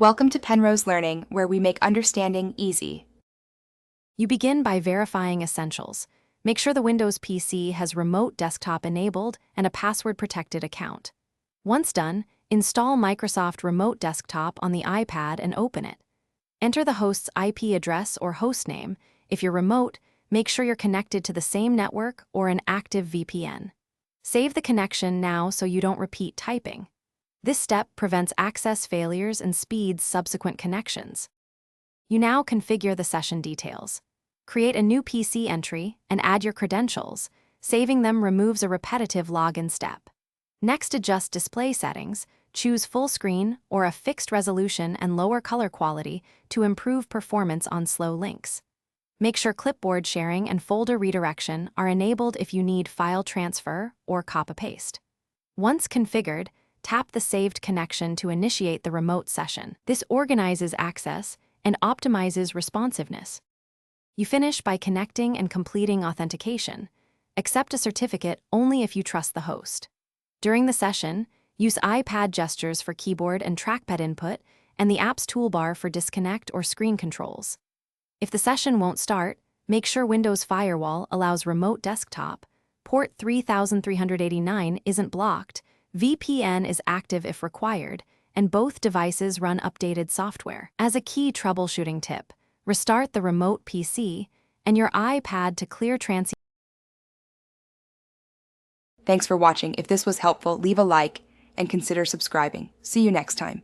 Welcome to Penrose Learning, where we make understanding easy. You begin by verifying essentials. Make sure the Windows PC has remote desktop enabled and a password-protected account. Once done, install Microsoft Remote Desktop on the iPad and open it. Enter the host's IP address or hostname. If you're remote, make sure you're connected to the same network or an active VPN. Save the connection now so you don't repeat typing. This step prevents access failures and speeds subsequent connections. You now configure the session details. Create a new PC entry and add your credentials. Saving them removes a repetitive login step. Next, adjust display settings. Choose full screen or a fixed resolution and lower color quality to improve performance on slow links. Make sure clipboard sharing and folder redirection are enabled if you need file transfer or copy-paste. Once configured, tap the saved connection to initiate the remote session. This organizes access and optimizes responsiveness. You finish by connecting and completing authentication. Accept a certificate only if you trust the host. During the session, use iPad gestures for keyboard and trackpad input and the app's toolbar for disconnect or screen controls. If the session won't start, make sure Windows Firewall allows remote desktop, port 3389 isn't blocked, VPN is active if required, and both devices run updated software. As a key troubleshooting tip, restart the remote PC and your iPad to clear transient. Thanks for watching. If this was helpful, leave a like and consider subscribing. See you next time.